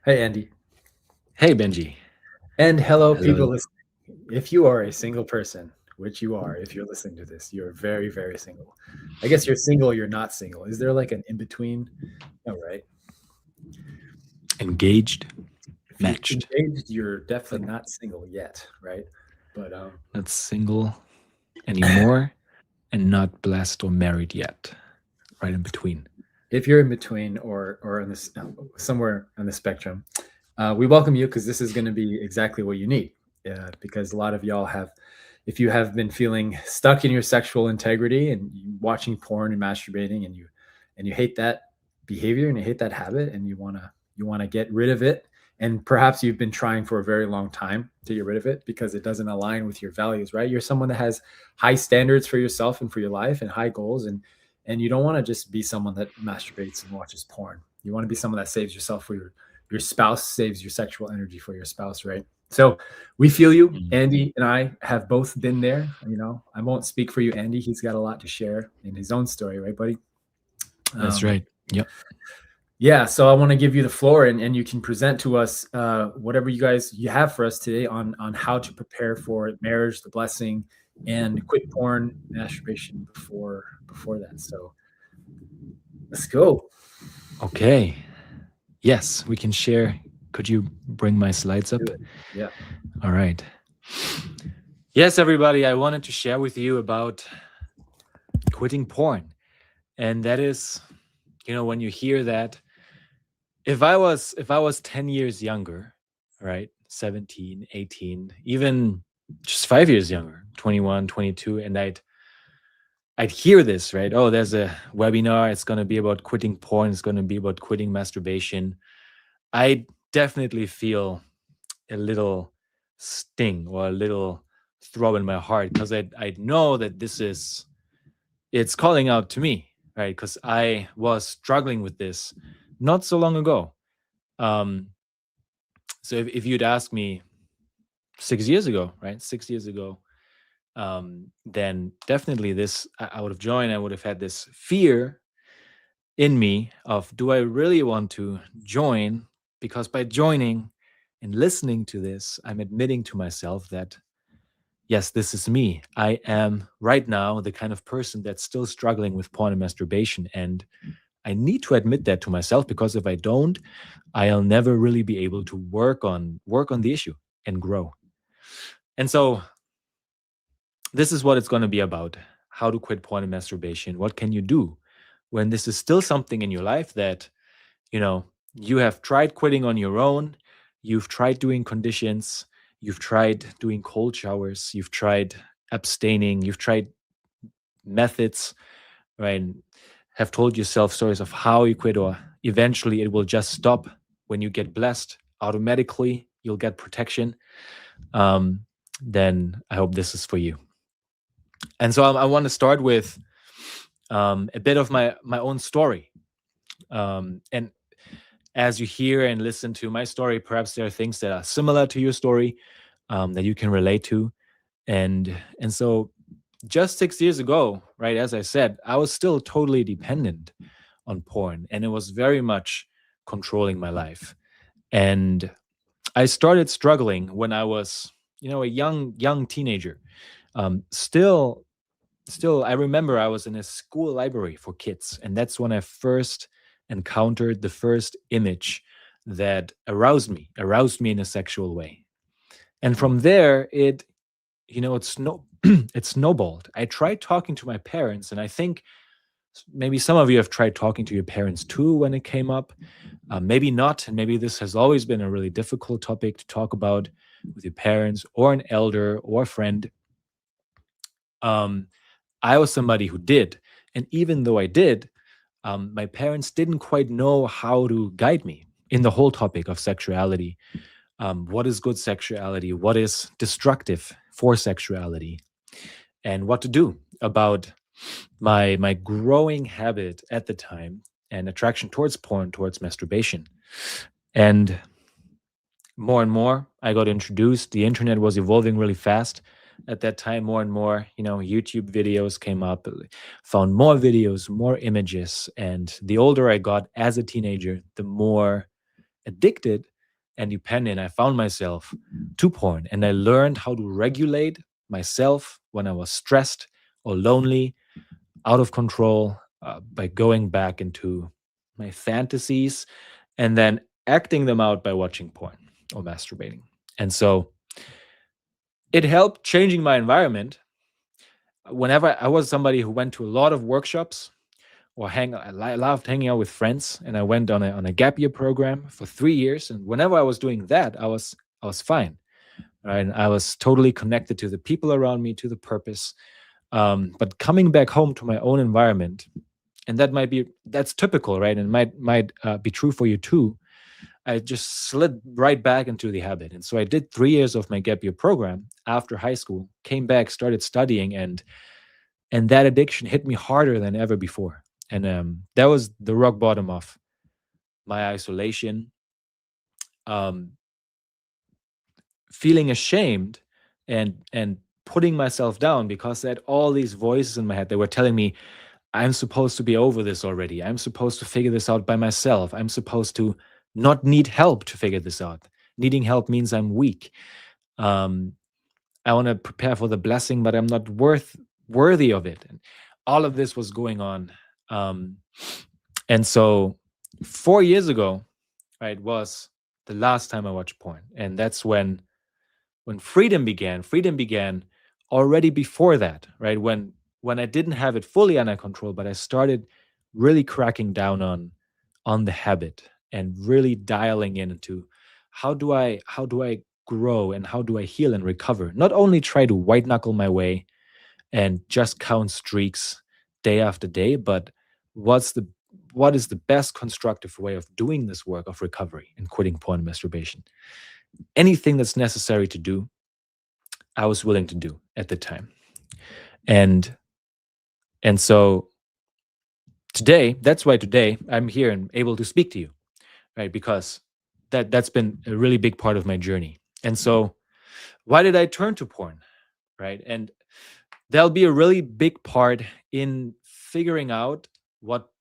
Hey, Andy. Hey, Benji. And hello, people Hello. listening. If you are a single person, which you are, if you're listening to this, you're very, very single. I guess you're single, you're not single. Is there like an in between? No, right? Engaged, If you're matched. engaged, you're But definitely not single yet, right? But not single anymore and not blessed or married yet. Right in between. if you're in between or in this somewhere on the spectrum, we welcome you because this is going to be exactly what you need. Because a lot of y'all have, if you have been feeling stuck in your sexual integrity and you watching porn and masturbating, and you hate that behavior and you hate that habit, and you want to get rid of it, and perhaps you've been trying for a very long time to get rid of it because it doesn't align with your values, right? You're someone that has high standards for yourself and for your life and high goals, and you don't want to just be someone that masturbates and watches porn. You want to be someone that saves yourself for your spouse, saves your sexual energy for your spouse, right? So we feel you. Mm. Andy and I have both been there. I won't speak for you, Andy. He's got a lot to share in his own story, right, buddy? That's um, right. Yep. yeah, so I want to give you the floor, and you can present to us whatever you have for us today on how to prepare for marriage, the blessing, and quit porn, masturbation before that. So let's go. Okay. Yes, we can share. Could you bring my slides Do up? it. Yeah. All right. Yes, everybody, I wanted to share with you about quitting porn. And that is, when you hear that, if I was 10 years younger, right? 17, 18, even just 5 years younger, 21, 22, and I'd hear this, right? Oh, there's a webinar, it's going to be about quitting porn, it's going to be about quitting masturbation. I definitely feel a little sting or a little throb in my heart because I know that it's calling out to me, right? Because I was struggling with this not so long ago. Um, so if you'd asked me 6 years ago, right? 6 years ago, then definitely this I would have joined. I would have had this fear in me of, do I really want to join? Because by joining and listening to this, I'm admitting to myself that yes, this is me. I am right now the kind of person that's still struggling with porn and masturbation, and I need to admit that to myself, because if I don't, I'll never really be able to work on the issue and grow. And so this is what it's going to be about: how to quit porn and masturbation. What can you do when this is still something in your life that you have tried quitting on your own, you've tried doing conditions, you've tried doing cold showers, you've tried abstaining, you've tried methods, right? Have told yourself stories of how you quit, or eventually it will just stop when you get blessed automatically, you'll get protection. um, then I hope this is for you. And so I want to start with a bit of my own story. And as you hear and listen to my story, perhaps there are things that are similar to your story, that you can relate to. And so just 6 years ago, right, as I said, I was still totally dependent on porn, and it was very much controlling my life. And I started struggling when I was, a young teenager. Still, I remember I was in a school library for kids, and that's when I first encountered the first image that aroused me in a sexual way. And from there, it snowballed. I tried talking to my parents, and I think maybe some of you have tried talking to your parents too when it came up. Maybe not, and maybe this has always been a really difficult topic to talk about with your parents or an elder or a friend. Um, I was somebody who did. And even though I did, my parents didn't quite know how to guide me in the whole topic of sexuality. What is good sexuality? What is destructive for sexuality? And what to do about my growing habit at the time and attraction towards porn, towards masturbation. And more, I got introduced. The internet was evolving really fast at that time. More and more, YouTube videos came up, found more videos, more images. And the older I got as a teenager, the more addicted and dependent I found myself to porn. And I learned how to regulate myself when I was stressed or lonely, out of control, by going back into my fantasies and then acting them out by watching porn or masturbating. And so it helped changing my environment. Whenever I was somebody who went to a lot of workshops or I loved hanging out with friends, and I went on a gap year program for 3 years. And whenever I was doing that, I was fine, right? And I was totally connected to the people around me, to the purpose. But coming back home to my own environment, and that's typical, right? And might be true for you too. I just slid right back into the habit. And so I did 3 years of my gap year program after high school, came back, started studying, and that addiction hit me harder than ever before. And that was the rock bottom of my isolation, um, feeling ashamed and putting myself down because I had all these voices in my head that were telling me, I'm supposed to be over this already. I'm supposed to figure this out by myself. I'm supposed to not need help to figure this out. Needing help means I'm weak. Um, I want to prepare for the blessing, but I'm not worthy of it. And all of this was going on. Um, and so 4 years ago, right, was the last time I watched porn. And that's when freedom began. Freedom began already before that, right? When I didn't have it fully under control, but I started really cracking down on the habit and really dialing in into how do I grow and how do I heal and recover? Not only try to white knuckle my way and just count streaks day after day, but what's the what is the best constructive way of doing this work of recovery and quitting porn and masturbation? Anything that's necessary to do, I was willing to do at the time. And so today, that's why today I'm here and able to speak to you, right? Because that's been a really big part of my journey. And so why did I turn to porn, right? And there'll be a really big part in figuring out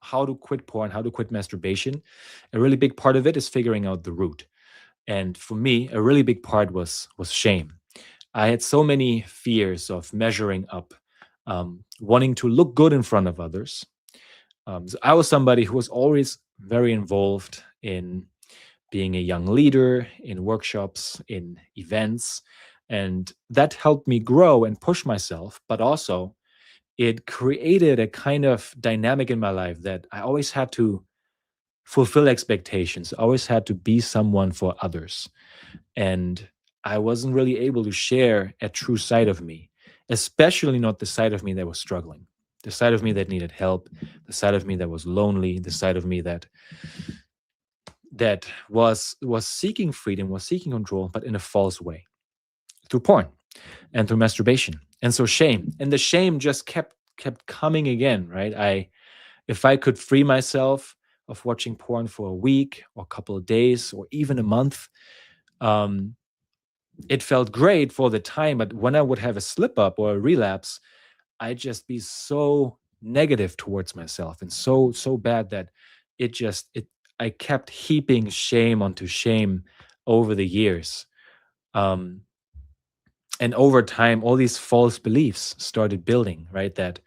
how to quit porn, how to quit masturbation. A really big part of it is figuring out the root. And for me, a really big part was shame. I had so many fears of measuring up, wanting to look good in front of others. So I was somebody who was always very involved in being a young leader, in workshops, in events. And that helped me grow and push myself. But also, it created a kind of dynamic in my life that I always had to fulfill expectations, I always had to be someone for others. And I wasn't really able to share a true side of me, especially not the side of me that was struggling, the side of me that needed help, the side of me that was lonely, the side of me that was seeking freedom, was seeking control, but in a false way, through porn and through masturbation. And so shame, and the shame just kept coming again, right? If I could free myself of watching porn for a week or a couple of days or even a month, it felt great for the time. But when I would have a slip up or a relapse, I'd just be so negative towards myself and so bad that I kept heaping shame onto shame over the years. And over time, all these false beliefs started building, right? That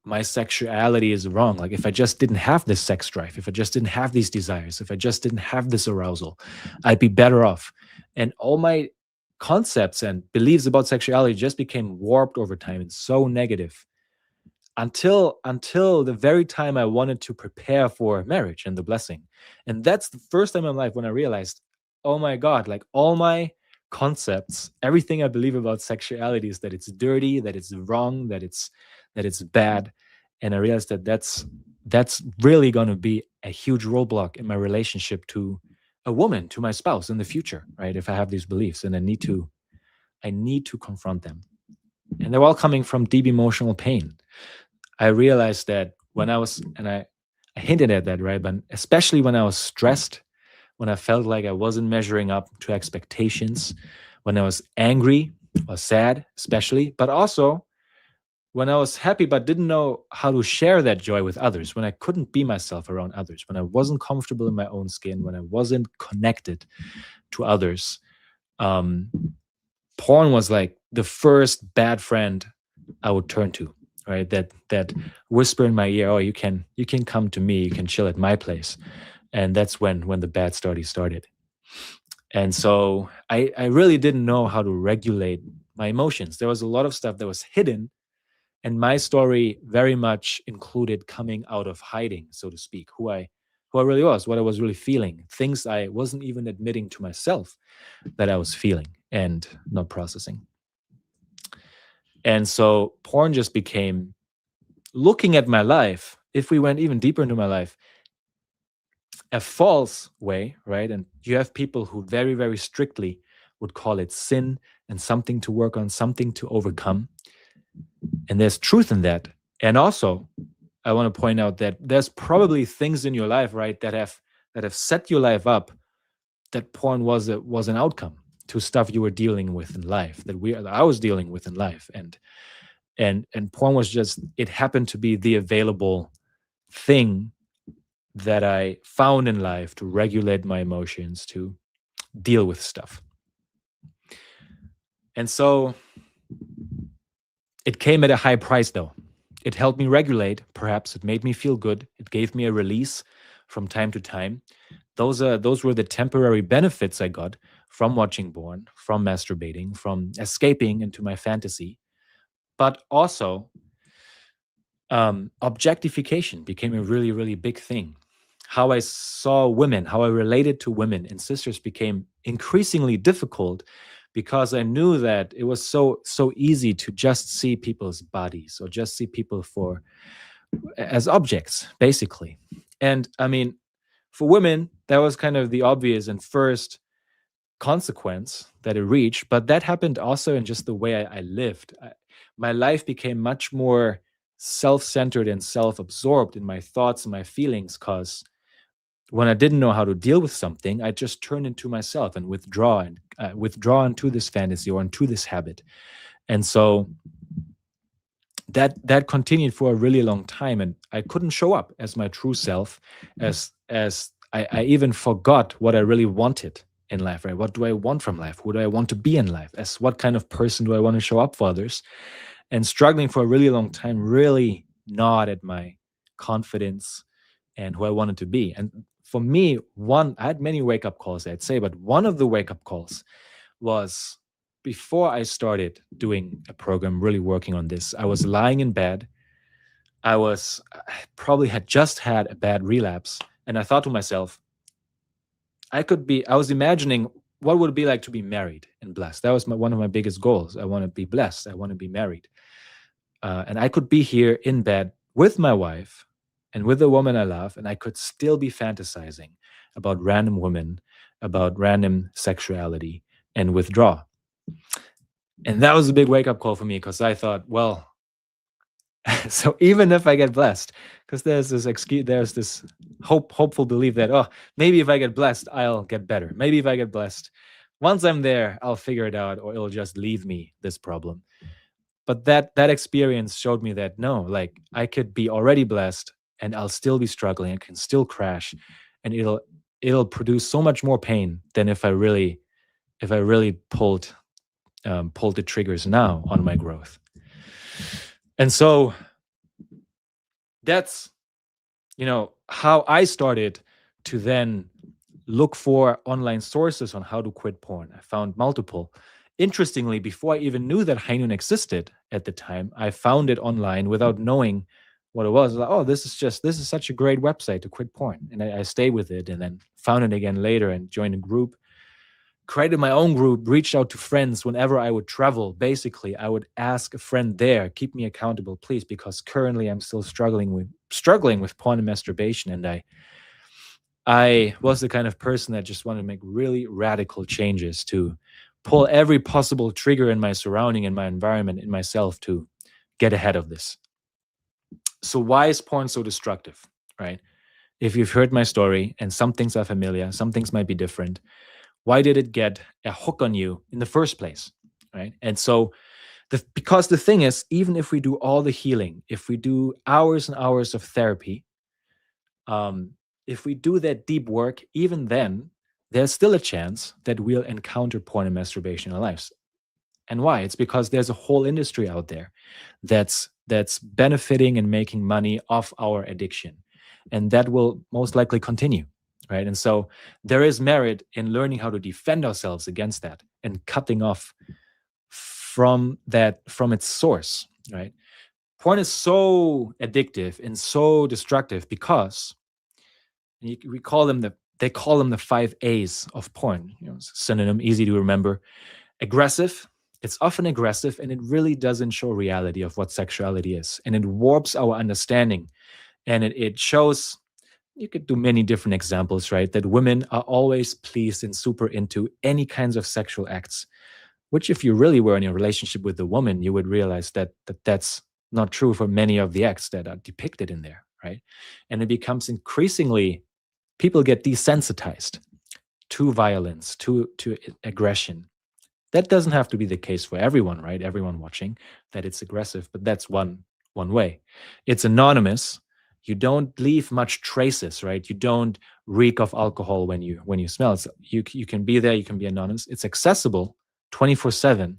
my sexuality is wrong. Like if I just didn't have this sex drive, if I just didn't have these desires, if I just didn't have this arousal, I'd be better off. And all my concepts and beliefs about sexuality just became warped over time and so negative until the very time I wanted to prepare for marriage and the blessing. And that's the first time in my life when I realized, oh my God, like all my concepts, everything I believe about sexuality is that it's dirty, that it's wrong, that it's bad. And I realized that that's really going to be a huge roadblock in my relationship to a woman, to my spouse in the future, right? If I have these beliefs, and I need to confront them. And they're all coming from deep emotional pain. I realized that when I was, and I hinted at that, right? But especially when I was stressed, when I felt like I wasn't measuring up to expectations, when I was angry or sad, especially, but also when I was happy but didn't know how to share that joy with others, when I couldn't be myself around others, when I wasn't comfortable in my own skin, when I wasn't connected to others, um, porn was like the first bad friend I would turn to, right? That whisper in my ear, "Oh, you can come to me, you can chill at my place," and that's when the bad story started. And so I really didn't know how to regulate my emotions. There was a lot of stuff that was hidden, and my story very much included coming out of hiding, so to speak, who I really was, what I was really feeling, things I wasn't even admitting to myself that I was feeling and not processing. And so porn just became, looking at my life, if we went even deeper into my life, a false way, right? And you have people who very, very strictly would call it sin and something to work on, something to overcome. And there's truth in that. And also, I want to point out that there's probably things in your life, right, that have set your life up, that porn was an outcome to stuff you were dealing with in life, that I was dealing with in life. And porn was just, it happened to be the available thing that I found in life to regulate my emotions, to deal with stuff. And so it came at a high price, though. It helped me regulate, perhaps. It made me feel good. It gave me a release from time to time. Those were the temporary benefits I got from watching porn, from masturbating, from escaping into my fantasy. But also, objectification became a really, really big thing. How I saw women, how I related to women and sisters became increasingly difficult, because I knew that it was so easy to just see people's bodies, or just see people as objects, basically. And I mean, for women, that was kind of the obvious and first consequence that it reached, but that happened also in just the way I lived. My life became much more self-centered and self-absorbed in my thoughts and my feelings, because when I didn't know how to deal with something, I just turned into myself and withdraw into this fantasy or into this habit. And so that continued for a really long time, and I couldn't show up as my true self, as I even forgot what I really wanted in life, right? What do I want from life? Who do I want to be in life? As what kind of person do I want to show up for others? And struggling for a really long time really gnawed at my confidence and who I wanted to be. And for me, I had many wake up calls, I'd say, but one of the wake up calls was before I started doing a program, really working on this. I was lying in bed. I probably had just had a bad relapse. And I thought to myself, I was imagining what would it be like to be married and blessed. That was one of my biggest goals. I want to be blessed. I want to be married. And I could be here in bed with my wife and with the woman I love, and I could still be fantasizing about random women, about random sexuality, and withdraw. And that was a big wake up call for me, because I thought, well, so even if I get blessed, because there's this hopeful belief that, oh, maybe if I get blessed, I'll get better. Maybe if I get blessed, once I'm there, I'll figure it out, or it'll just leave me this problem. But that experience showed me that no, like, I could be already blessed and I'll still be struggling. I can still crash, and it'll produce so much more pain than if I really pulled the triggers now on my growth. And so that's, how I started to then look for online sources on how to quit porn. I found multiple. Interestingly, before I even knew that Heinun existed at the time, I found it online without knowing what it was. Like, oh, this is such a great website to quit porn. And I stayed with it, and then found it again later and joined a group. Created my own group, reached out to friends whenever I would travel. Basically, I would ask a friend there, keep me accountable, please, because currently I'm still struggling with porn and masturbation. And I was the kind of person that just wanted to make really radical changes, to pull every possible trigger in my surrounding, in my environment, in myself, to get ahead of this. So why is porn so destructive, right? If you've heard my story and some things are familiar, some things might be different, why did it get a hook on you in the first place, right? And so Because the thing is, even if we do all the healing, if we do hours and hours of therapy, um, if we do that deep work, even then, there's still a chance that we'll encounter porn and masturbation in our lives. And why? It's because there's a whole industry out there that's benefiting and making money off our addiction. And that will most likely continue. Right. And so there is merit in learning how to defend ourselves against that and cutting off from its source. Right. Porn is so addictive and so destructive because we call them they call them the 5 A's of porn. Synonym, easy to remember. Aggressive. It's often aggressive, and it really doesn't show reality of what sexuality is. And it warps our understanding. And it shows, you could do many different examples, right? That women are always pleased and super into any kinds of sexual acts, which if you really were in a relationship with a woman, you would realize that's not true for many of the acts that are depicted in there, right? And it becomes increasingly, people get desensitized to violence, to aggression. That doesn't have to be the case for everyone, right? Everyone watching, that it's aggressive, but that's one way. It's anonymous. You don't leave much traces, right? You don't reek of alcohol when you smell. You can be there, you can be anonymous. It's accessible 24/7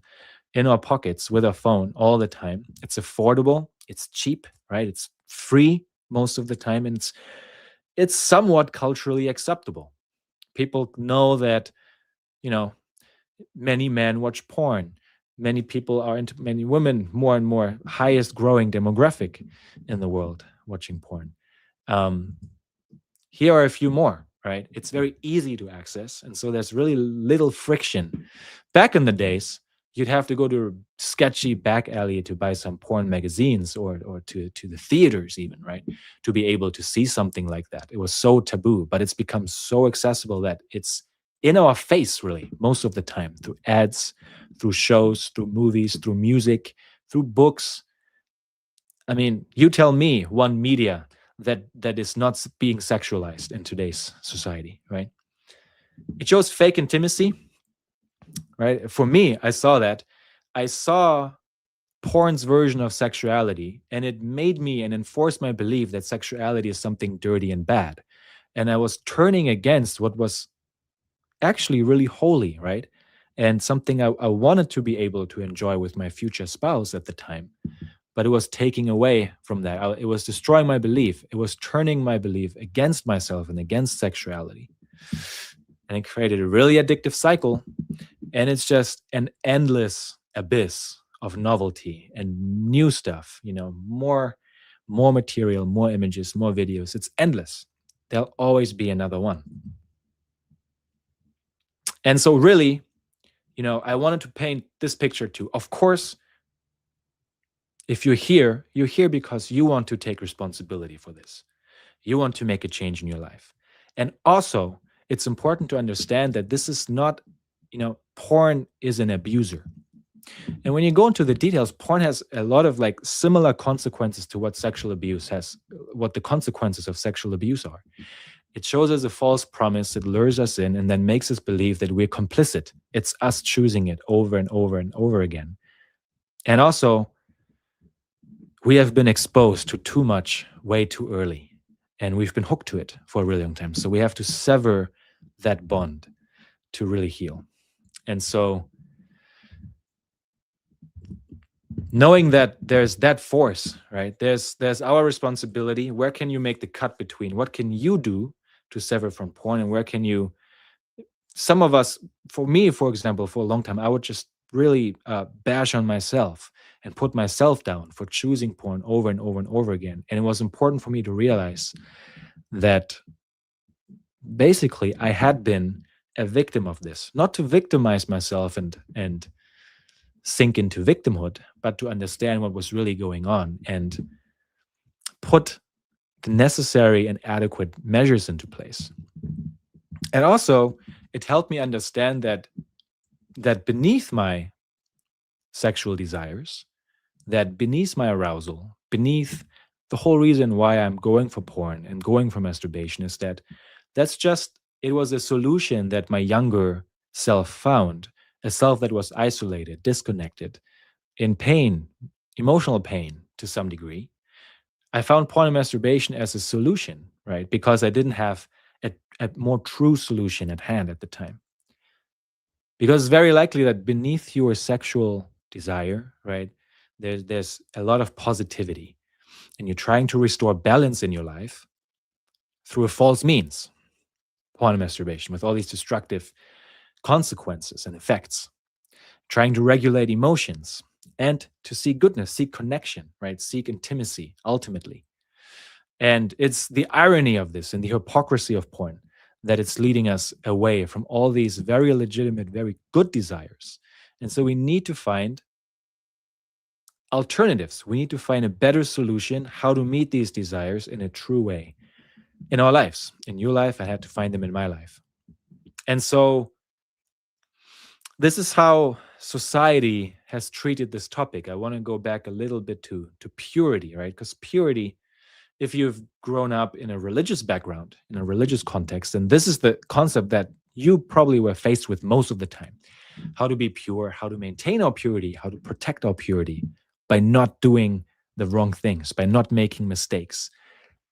in our pockets with our phone all the time. It's affordable, it's cheap, right? It's free most of the time, and it's somewhat culturally acceptable. People know that, many men watch porn. Many people are into, many women, more and more, highest growing demographic in the world watching porn. Um, here are a few more, right? It's very easy to access. And so there's really little friction. Back in the days, you'd have to go to a sketchy back alley to buy some porn magazines or to the theaters even, right? To be able to see something like that. It was so taboo, but it's become so accessible that it's in our face, really, most of the time, through ads, through shows, through movies, through music, through books. I mean, you tell me one media that is not being sexualized in today's society, right? It shows fake intimacy, right? For me, I saw that. I saw porn's version of sexuality, and it made me and enforced my belief that sexuality is something dirty and bad. And I was turning against what was actually really holy, right? And something I wanted to be able to enjoy with my future spouse at the time. But it was taking away from that. It was destroying my belief. It was turning my belief against myself and against sexuality. And it created a really addictive cycle. And it's just an endless abyss of novelty and new stuff, more material, more images, more videos. It's endless. There'll always be another one. And so really, I wanted to paint this picture too. Of course, if you're here because you want to take responsibility for this. You want to make a change in your life. And also, it's important to understand that this is not, porn is an abuser. And when you go into the details, porn has a lot of similar consequences to what sexual abuse has, what the consequences of sexual abuse are. It shows us a false promise, it lures us in, and then makes us believe that we're complicit. It's us choosing it over and over and over again. And also, we have been exposed to too much way too early, and we've been hooked to it for a really long time. So we have to sever that bond to really heal. And so knowing that there's that force, right? There's our responsibility. Where can you make the cut between what can you do to sever from porn, and where can you, some of us, for me, for example, for a long time, I would just really bash on myself and put myself down for choosing porn over and over and over again. And it was important for me to realize that basically I had been a victim of this, not to victimize myself and sink into victimhood, but to understand what was really going on and put the necessary and adequate measures into place. And also, it helped me understand that beneath my sexual desires, that beneath my arousal, beneath the whole reason why I'm going for porn and going for masturbation is it was a solution that my younger self found, a self that was isolated, disconnected, in pain, emotional pain to some degree, I found porn and masturbation as a solution, right? Because I didn't have a more true solution at hand at the time. Because it's very likely that beneath your sexual desire, right, there's a lot of positivity, and you're trying to restore balance in your life through a false means, porn and masturbation, with all these destructive consequences and effects, trying to regulate emotions and to seek goodness, seek connection, right? Seek intimacy ultimately. And it's the irony of this and the hypocrisy of porn that it's leading us away from all these very legitimate, very good desires. And so we need to find alternatives. We need to find a better solution how to meet these desires in a true way in our lives. In your life, I had to find them in my life. And so this is how society has treated this topic. I want to go back a little bit to purity, right? Because purity, if you've grown up in a religious background, in a religious context, and this is the concept that you probably were faced with most of the time: how to be pure, how to maintain our purity, how to protect our purity by not doing the wrong things, by not making mistakes.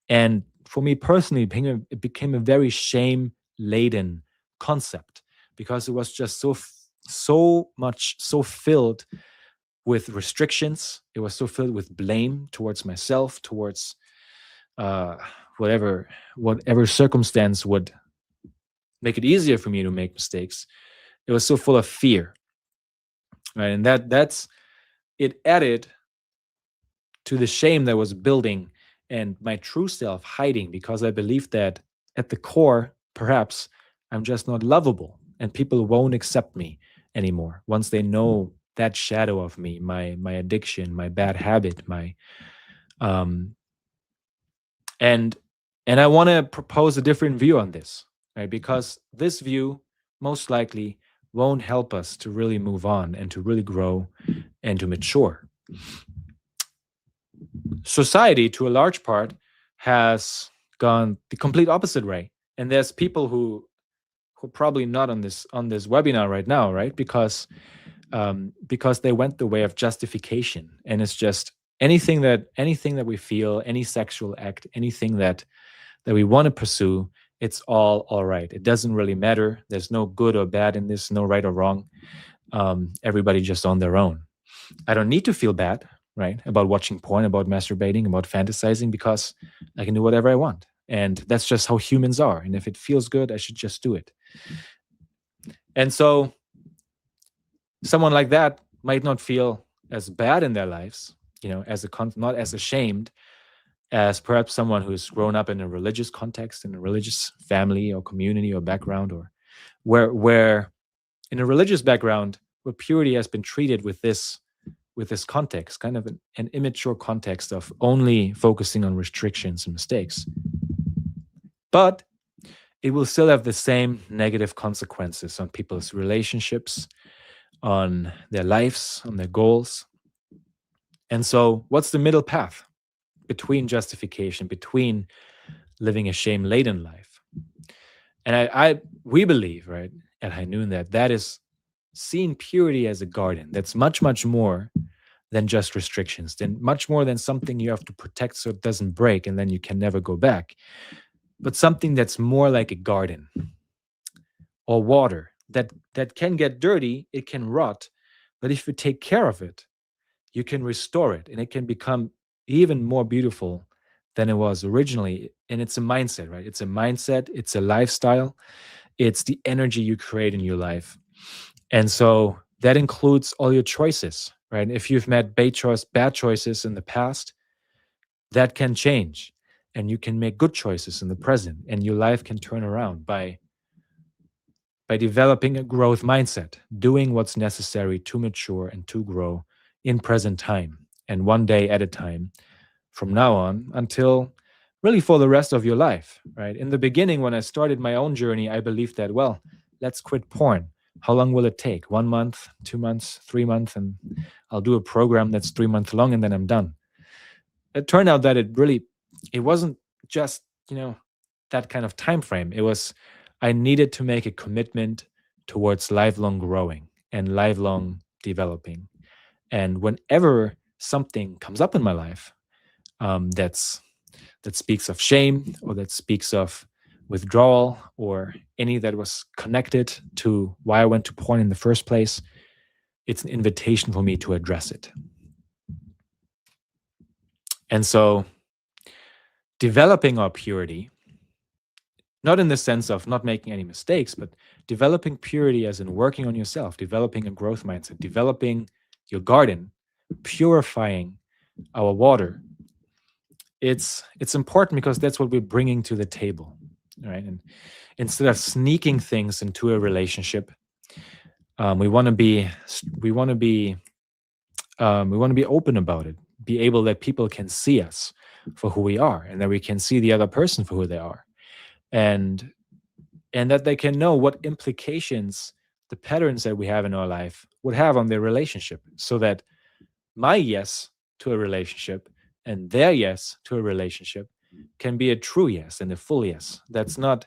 And for me personally, it became a very shame laden concept because it was just so filled with restrictions. It was so filled with blame towards myself, towards uh, whatever circumstance would make it easier for me to make mistakes. It was so full of fear, right? And that's it added to the shame that was building and my true self hiding, because I believed that at the core, perhaps I'm just not lovable and people won't accept me anymore once they know that shadow of me, my addiction, my bad habit, my um and and I want to propose a different view on this, right? Because this view most likely won't help us to really move on and to really grow and to mature. Society, to a large part, has gone the complete opposite way, and there's people who are probably not on this webinar right now, right? Because they went the way of justification, and it's just anything that we feel, any sexual act, anything that we want to pursue, it's all right. It doesn't really matter. There's no good or bad in this, no right or wrong. Everybody just on their own. I don't need to feel bad, right, about watching porn, about masturbating, about fantasizing, because I can do whatever I want. And that's just how humans are. And if it feels good, I should just do it. And so someone like that might not feel as bad in their lives, not as ashamed as perhaps someone who's grown up in a religious context, in a religious family or community or background, or where in a religious background where purity has been treated with this context, kind of an immature context of only focusing on restrictions and mistakes. But it will still have the same negative consequences on people's relationships, on their lives, on their goals. And so what's the middle path between justification, between living a shame-laden life? And we believe, right, at High Noon, that is seeing purity as a garden that's much, much more than just restrictions, then much more than something you have to protect so it doesn't break and then you can never go back, but something that's more like a garden or water that can get dirty, it can rot, but if you take care of it, you can restore it and it can become even more beautiful than it was originally. And it's a mindset, right? It's a mindset, it's a lifestyle, it's the energy you create in your life. And so that includes all your choices, right? If you've made bad choices in the past, that can change and you can make good choices in the present, and your life can turn around by developing a growth mindset, doing what's necessary to mature and to grow in present time, and one day at a time from now on until really for the rest of your life, right? In the beginning, when I started my own journey, I believed that, well, let's quit porn. How long will it take? 1 month, 2 months, 3 months, and I'll do a program that's 3 months long and then I'm done. It turned out that it wasn't just, that kind of time frame. It was, I needed to make a commitment towards lifelong growing and lifelong developing. And whenever something comes up in my life, that speaks of shame, or that speaks of withdrawal, or any that was connected to why I went to porn in the first place, it's an invitation for me to address it. And so developing our purity, not in the sense of not making any mistakes, but developing purity as in working on yourself, developing a growth mindset, developing your garden, purifying our water. It's important because that's what we're bringing to the table, right? And instead of sneaking things into a relationship, we want to be open about it, be able that people can see us for who we are, and that we can see the other person for who they are, and that they can know what implications the patterns that we have in our life would have on their relationship, so that my yes to a relationship and their yes to a relationship can be a true yes and a full yes. That's not,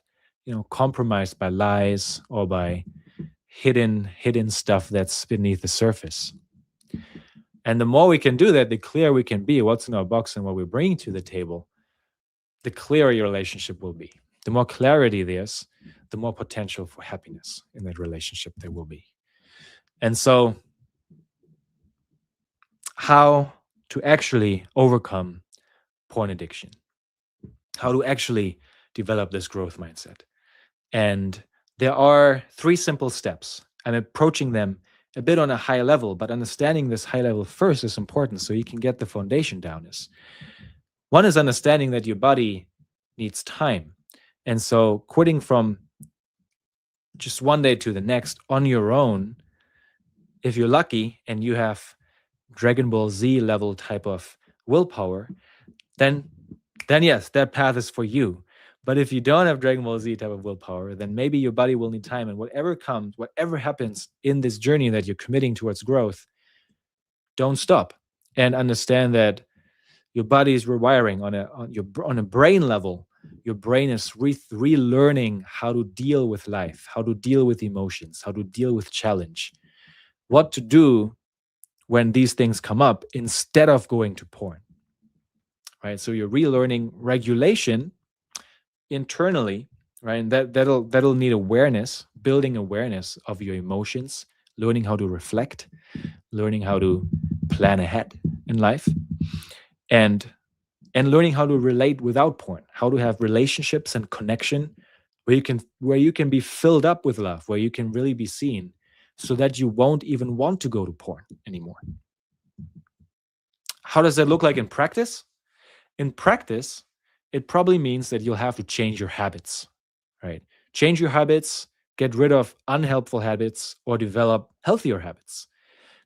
compromised by lies or by hidden stuff that's beneath the surface. And the more we can do that, the clearer we can be what's in our box and what we're bringing to the table, the clearer your relationship will be. The more clarity there's, the more potential for happiness in that relationship there will be. And so, how to actually overcome porn addiction, how to actually develop this growth mindset. And there are 3 simple steps. I'm approaching them a bit on a high level, but understanding this high level first is important so you can get the foundation down. One is understanding that your body needs time. And so quitting from just one day to the next on your own, if you're lucky and you have Dragon Ball Z level type of willpower, then yes, that path is for you. But if you don't have Dragon Ball Z type of willpower, then maybe your body will need time. And whatever comes, whatever happens in this journey that you're committing towards growth, don't stop. And understand that your body is rewiring on a brain level. Your brain is relearning how to deal with life, how to deal with emotions, how to deal with challenge, what to do when these things come up instead of going to porn. Right? So you're relearning regulation internally, right? And that'll need awareness, building awareness of your emotions, learning how to reflect, learning how to plan ahead in life, and learning how to relate without porn, how to have relationships and connection where you can be filled up with love, where you can really be seen, so that you won't even want to go to porn anymore. How does that look like in practice? In practice, it probably means that you'll have to change your habits, right? Change your habits, get rid of unhelpful habits, or develop healthier habits.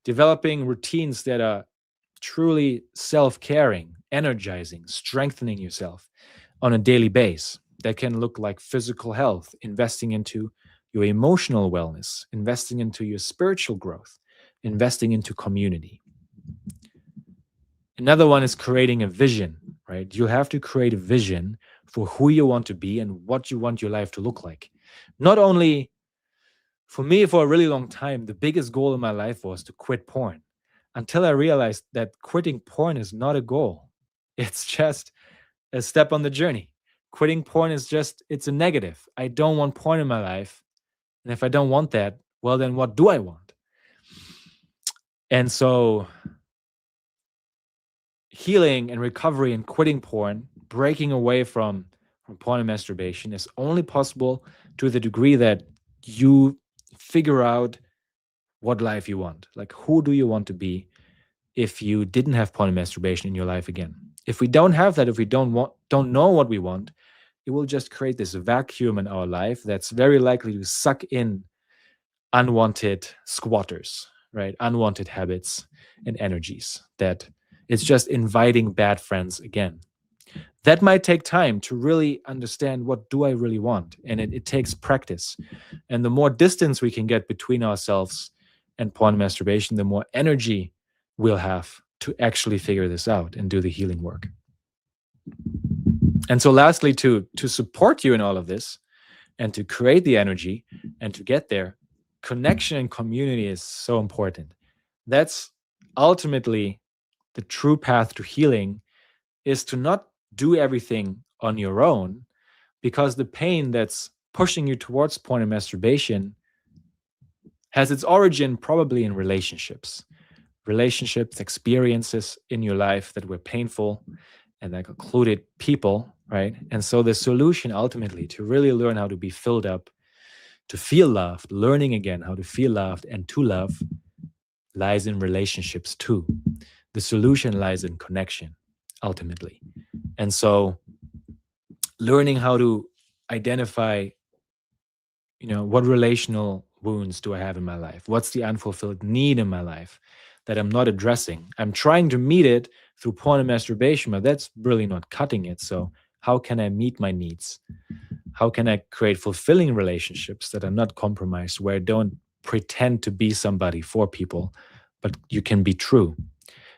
Developing routines that are truly self-caring, energizing, strengthening yourself on a daily basis. That can look like physical health, investing into your emotional wellness, investing into your spiritual growth, investing into community. Another one is creating a vision, right? You have to create a vision for who you want to be and what you want your life to look like. Not only, for me, for a really long time, the biggest goal in my life was to quit porn, until I realized that quitting porn is not a goal. It's just a step on the journey. Quitting porn is it's a negative. I don't want porn in my life. And if I don't want that, well, then what do I want? And so healing and recovery and quitting porn, breaking away from porn and masturbation is only possible to the degree that you figure out what life you want. Like, who do you want to be if you didn't have porn and masturbation in your life again? If we don't have that, if we don't know what we want, it will just create this vacuum in our life that's very likely to suck in unwanted squatters, right? Unwanted habits and energies, that it's just inviting bad friends again. That might take time to really understand, what do I really want? And it takes practice. And the more distance we can get between ourselves and porn and masturbation, the more energy we'll have to actually figure this out and do the healing work. And so lastly, to support you in all of this and to create the energy and to get there, connection and community is so important. That's ultimately, the true path to healing is to not do everything on your own, because the pain that's pushing you towards porn and masturbation has its origin probably in relationships, experiences in your life that were painful and that included people, right? And so the solution ultimately to really learn how to be filled up, to feel loved, learning again how to feel loved and to love, lies in relationships too. The solution lies in connection, ultimately. And so learning how to identify, what relational wounds do I have in my life? What's the unfulfilled need in my life that I'm not addressing? I'm trying to meet it through porn and masturbation, but that's really not cutting it. So how can I meet my needs? How can I create fulfilling relationships that are not compromised, where I don't pretend to be somebody for people, but you can be true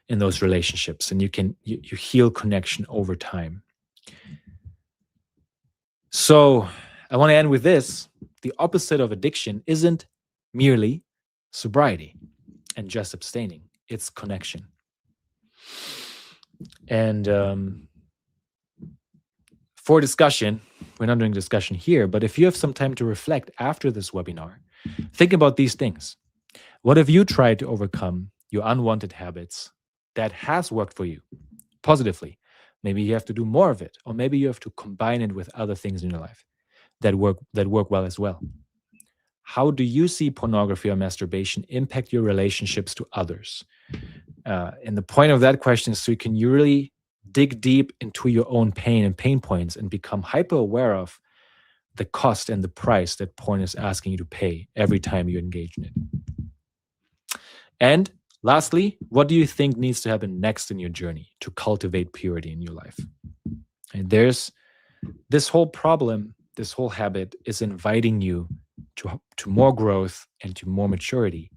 in those relationships, and you heal connection over time. So I want to end with this. The opposite of addiction isn't merely sobriety and just abstaining. It's connection. And for discussion, we're not doing discussion here, but if you have some time to reflect after this webinar, think about these things. What have you tried to overcome your unwanted habits that has worked for you positively? Maybe you have to do more of it, or maybe you have to combine it with other things in your life that work well as well. How do you see pornography or masturbation impact your relationships to others? And the point of that question is so you really dig deep into your own pain and pain points and become hyper aware of the cost and the price that porn is asking you to pay every time you engage in it. And lastly, what do you think needs to happen next in your journey to cultivate purity in your life? And there's this whole problem, this whole habit is inviting you to more growth and to more maturity.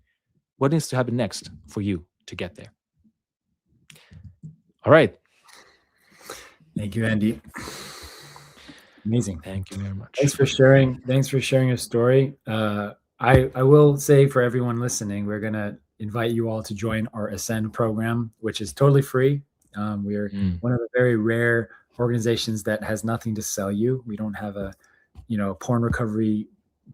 What needs to happen next for you to get there? All right. Thank you, Andi. Amazing. Thank you very much. Thanks for sharing your story. I will say for everyone listening, we're going to invite you all to join our Ascend program, which is totally free. We're one of the very rare organizations that has nothing to sell you. We don't have a, porn recovery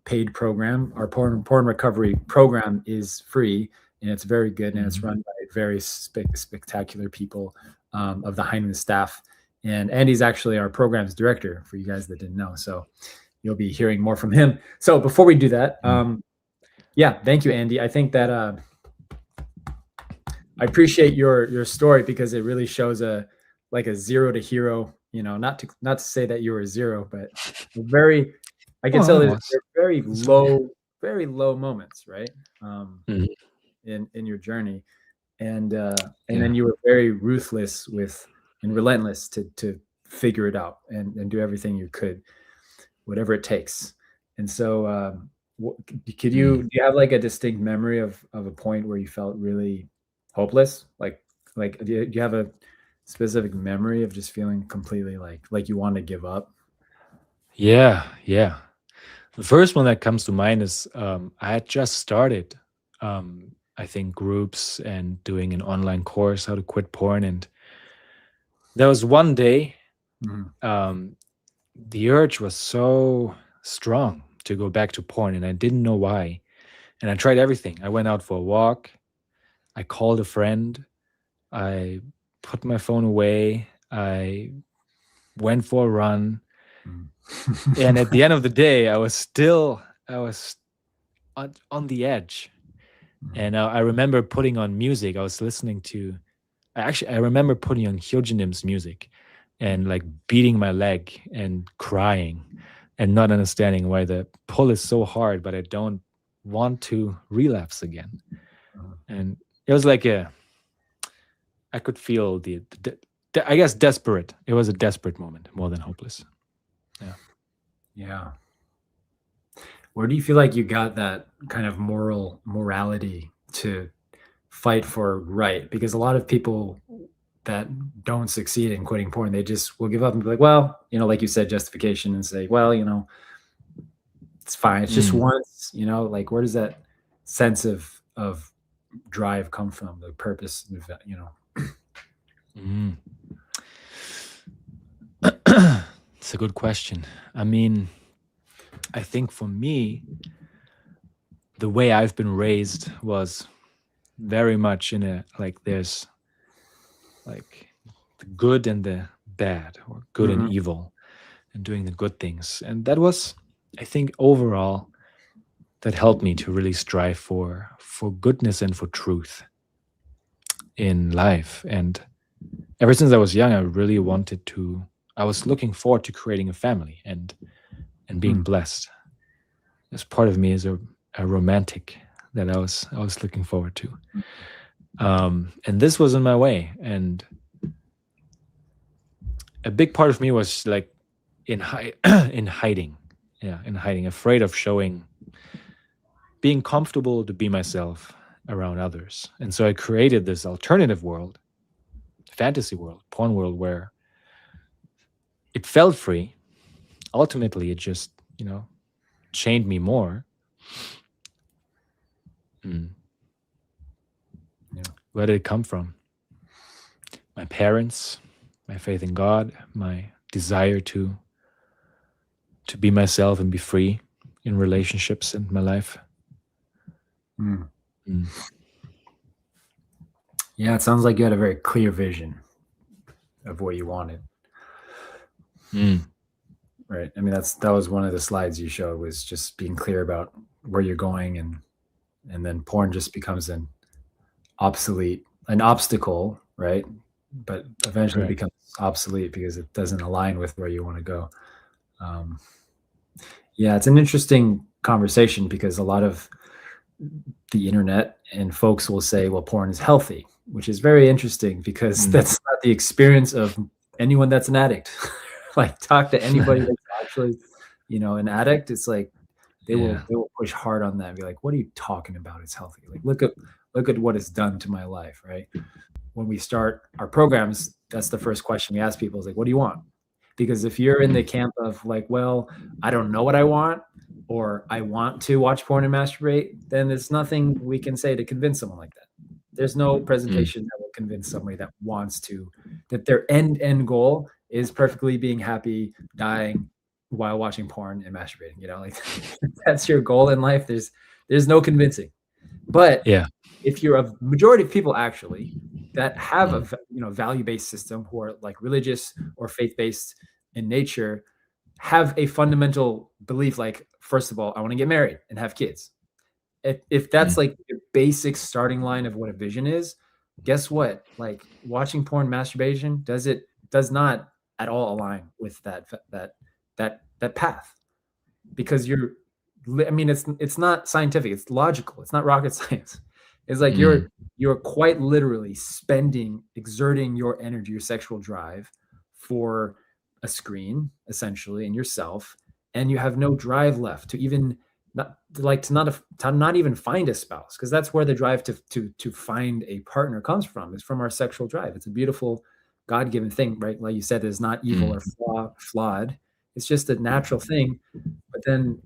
paid program. Our porn recovery program is free, and it's very good, and it's run by very spectacular people of the Heinemann staff. And Andy's actually our programs director, for you guys that didn't know. So you'll be hearing more from him. So before we do that, thank you, Andi. I think that I appreciate your story, because it really shows a zero to hero. Not to say that you were a zero, but I can tell there's very low moments, right? In your journey, and then you were very ruthless and relentless to figure it out and do everything you could, whatever it takes. And so, do you have like a distinct memory of a point where you felt really hopeless? Like do you have a specific memory of just feeling completely like you want to give up? Yeah. The first one that comes to mind is I had just started, I think, groups and doing an online course, how to quit porn. And there was one day, the urge was so strong to go back to porn, and I didn't know why. And I tried everything. I went out for a walk. I called a friend. I put my phone away. I went for a run. And at the end of the day, I was on the edge. And I remember putting on music. I was listening to, I remember putting on Hyojinim's music and like beating my leg and crying and not understanding why the pull is so hard, but I don't want to relapse again. And it was like I could feel I guess desperate. It was a desperate moment more than hopeless. Yeah. Where do you feel like you got that kind of morality to fight for right? Because a lot of people that don't succeed in quitting porn, they just will give up and be like, well, like you said, justification, and say, well, it's fine. It's just once, like, where does that sense of drive come from, the purpose, you know? Mm. It's a good question. I mean, I think for me, the way I've been raised was very much in a like there's like the good and the bad, or good and Mhm. evil, and doing the good things. And that was, I think, overall, that helped me to really strive for goodness and for truth in life. And ever since I was young, I really wanted to. I was looking forward to creating a family and being Mm. blessed. This part of me is a romantic that I was looking forward to. And this was in my way. And a big part of me was like in hiding. Yeah, in hiding, afraid of showing, being comfortable to be myself around others. And so I created this alternative world, fantasy world, porn world, where it felt free. Ultimately, it just, chained me more. Mm. Yeah. Where did it come from? My parents, my faith in God, my desire to be myself and be free in relationships in my life. Mm. Mm. Yeah, it sounds like you had a very clear vision of what you wanted, Mm. right? I mean, that was one of the slides you showed, was just being clear about where you're going, and then porn just becomes an obstacle, right? But eventually Correct. becomes obsolete because it doesn't align with where you want to go. Um, yeah, it's an interesting conversation because a lot of the internet and folks will say, well, porn is healthy, which is very interesting because Mm. that's not the experience of anyone that's an addict. Like, talk to anybody that's actually, an addict. It's like they Yeah. will push hard on that and be like, what are you talking about? It's healthy. Like, look at what it's done to my life, right? When we start our programs, that's the first question we ask people, is like, what do you want? Because if you're in the Mm. camp of like, well, I don't know what I want, or I want to watch porn and masturbate, then there's nothing we can say to convince someone like that. There's no Mm. presentation that will convince somebody that wants to, that their end goal is perfectly being happy, dying while watching porn and masturbating. Like, that's your goal in life. There's no convincing. But Yeah. if you're a majority of people actually that have Mm. a value-based system, who are like religious or faith-based in nature, have a fundamental belief, like, first of all, I want to get married and have kids. If that's Mm. like the basic starting line of what a vision is, guess what? Like, watching porn, masturbation does not at all align with that path, because I mean, it's not scientific, it's logical, it's not rocket science. It's like Mm. you're quite literally exerting your energy, your sexual drive, for a screen, essentially, and yourself, and you have no drive left to even to not even find a spouse, because that's where the drive to find a partner comes from, is from our sexual drive. It's a beautiful God-given thing, right? Like you said, it's not evil Mm. or flawed. It's just a natural thing. But then,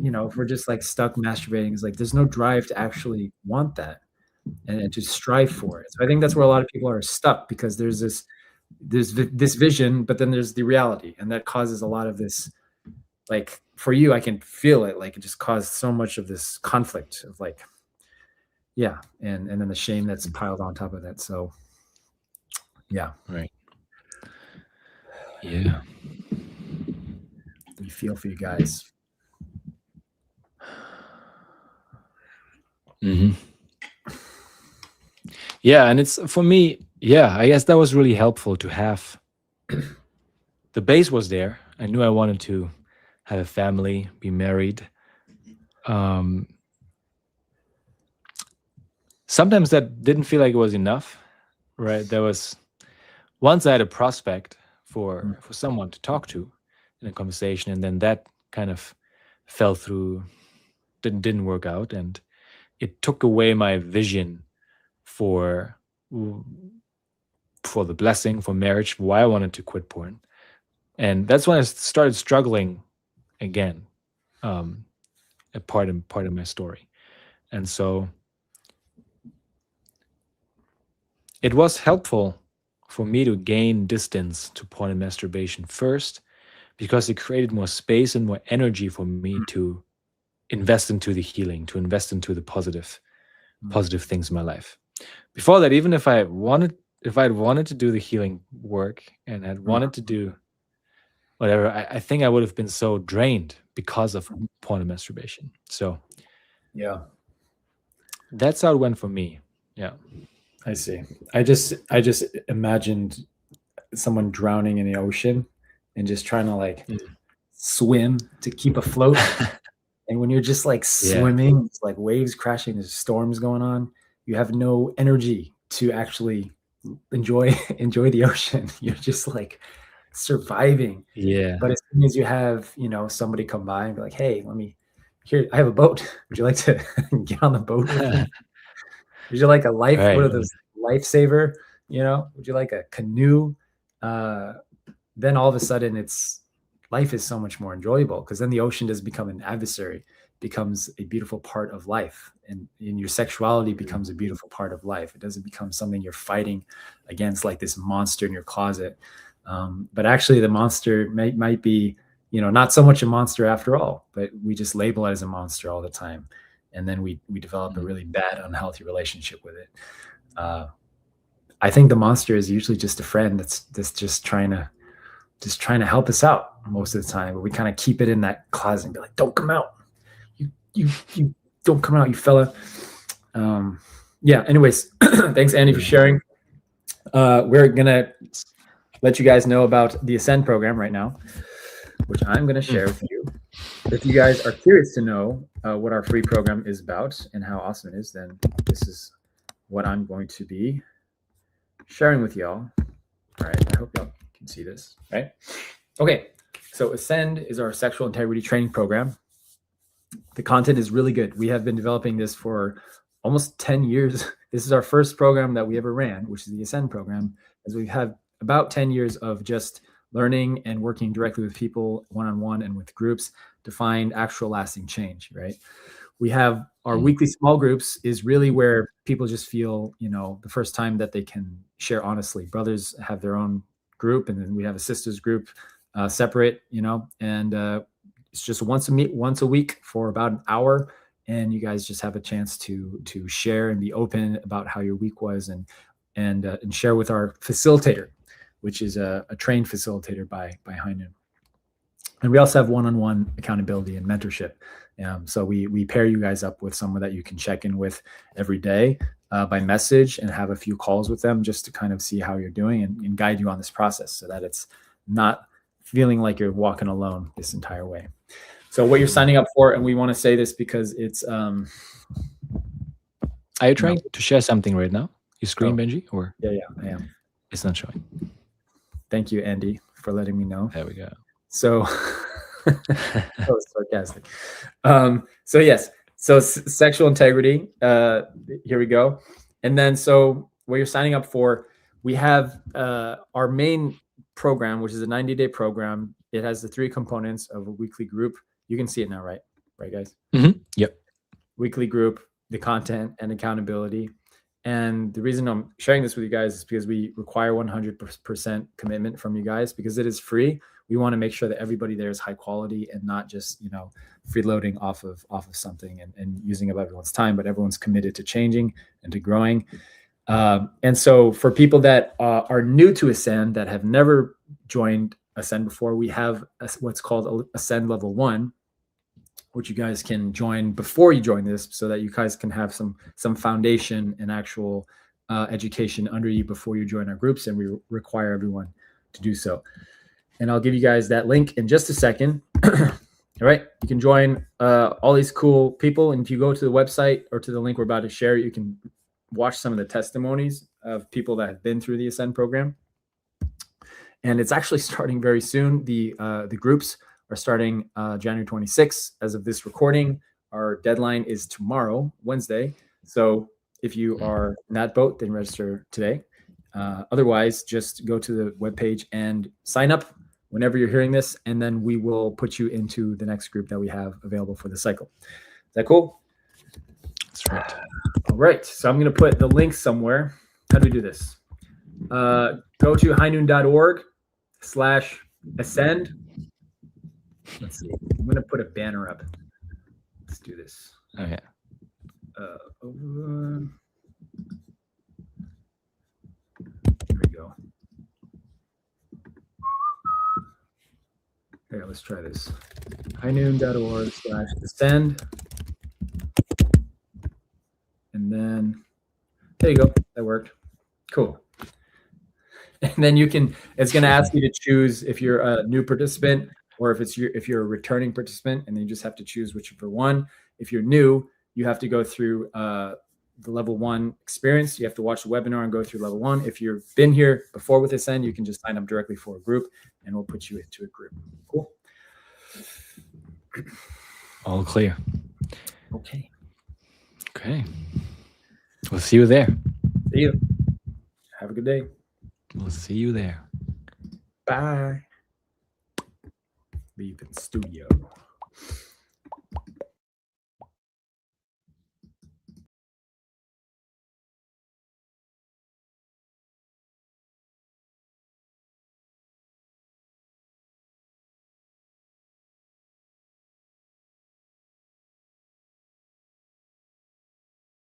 if we're just like stuck masturbating, it's like there's no drive to actually want that, and to strive for it. So I think that's where a lot of people are stuck, because there's this vision, but then there's the reality, and that causes a lot of this. Like, for you, I can feel it. Like, it just caused so much of this conflict of, like, yeah, and then the shame that's piled on top of that. So yeah, Right. Yeah. we feel for you guys. Hmm. Yeah, and it's for me. Yeah, I guess that was really helpful to have. The base was there. I knew I wanted to have a family, be married. Um, Sometimes that didn't feel like it was enough, right? There was once I had a prospect Mm. for someone to talk to in a conversation, and then that kind of fell through, didn't work out, and it took away my vision for for the blessing, for marriage, why I wanted to quit porn. And that's when I started struggling again, um, a part of my story. And so it was helpful for me to gain distance to porn and masturbation first because it created more space and more energy for me to invest into the healing, to invest into the positive things in my life. Before that, even if I had wanted to do the healing work and had wanted to do whatever, I think I would have been so drained because of porn and masturbation. So Yeah, that's how it went for me. Yeah. I see. I just imagined someone drowning in the ocean and just trying to like swim to keep afloat. And when you're just like Yeah. swimming, it's like waves crashing, there's storms going on. You have no energy to actually enjoy the ocean. You're just like surviving. Yeah. But as soon as you have, somebody come by and be like, "Hey, here, I have a boat. Would you like to get on the boat with me? Would you like a life? What Right. are those lifesaver? Would you like a canoe?" Then all of a sudden life is so much more enjoyable because then the ocean does become an adversary, becomes a beautiful part of life, and your sexuality becomes a beautiful part of life. It doesn't become something you're fighting against like this monster in your closet. But actually the monster might be, not so much a monster after all, but we just label it as a monster all the time. And then we develop a really bad, unhealthy relationship with it. I think the monster is usually just a friend that's just trying to help us out most of the time, but we kind of keep it in that closet and be like, "Don't come out, you don't come out, you fella." Yeah. Anyways, thanks, Andy, for sharing. We're gonna let you guys know about the Ascend program right now, which I'm gonna share with you. If you guys are curious to know what our free program is about and how awesome it is, then this is what I'm going to be sharing with y'all. All right, I hope y'all can see this, right? Okay, so Ascend is our sexual integrity training program. The content is really good. We have been developing this for almost 10 years. This is our first program that we ever ran, which is the Ascend program, as we have about 10 years of just learning and working directly with people one-on-one and with groups to find actual lasting change, right? We have our weekly small groups is really where people just feel, the first time that they can share honestly. Brothers have their own group, and then we have a sisters group separate, and it's just once a week for about an hour, and you guys just have a chance to share and be open about how your week was, and share with our facilitator, which is a trained facilitator by Heinen. And we also have one-on-one accountability and mentorship. So we pair you guys up with someone that you can check in with every day by message and have a few calls with them just to kind of see how you're doing and guide you on this process so that it's not feeling like you're walking alone this entire way. So what you're signing up for, and we want to say this because it's... Are you trying to share something right now? Your screen, Benjy? Or Yeah, I am. It's not showing. Thank you, Andy, for letting me know. There we go. So that was sarcastic. So yes, so sexual integrity. Here we go. And then so what you're signing up for, we have our main program, which is a 90-day program. It has the 3 components of a weekly group. You can see it now, right? Right, guys? Yep. Weekly group, the content, and accountability. And the reason I'm sharing this with you guys is because we require 100% commitment from you guys because it is free. We want to make sure that everybody there is high quality and not just, freeloading off of something and using up everyone's time, but everyone's committed to changing and to growing. And so for people that are new to Ascend, that have never joined Ascend before, we have what's called Ascend Level 1, which you guys can join before you join this so that you guys can have some foundation and actual education under you before you join our groups, and we require everyone to do so. And I'll give you guys that link in just a second. All right, you can join all these cool people, and if you go to the website or to the link we're about to share, you can watch some of the testimonies of people that have been through the Ascend program. And it's actually starting very soon. The groups are starting January 26th as of this recording. Our deadline is tomorrow, Wednesday. So if you are in that boat, then register today. Otherwise, just go to the webpage and sign up whenever you're hearing this, and then we will put you into the next group that we have available for the cycle. Is that cool? That's right. All right. So I'm going to put the link somewhere How do we do this? Go to highnoon.org/ascend. Let's see. I'm going to put a banner up. Let's do this. Okay. Here we go. Here, let's try this. highnoon.org/ascend. And then there you go. That worked. Cool. And then it's going to ask you to choose if you're a new participant or if you're a returning participant, and then you just have to choose whichever one. If you're new, you have to go through the level 1 experience. You have to watch the webinar and go through level 1. If you've been here before with Ascend, you can just sign up directly for a group, and we'll put you into a group. Cool. All clear. Okay. Okay. We'll see you there. See you. Have a good day. We'll see you there. Bye. Leave in studio.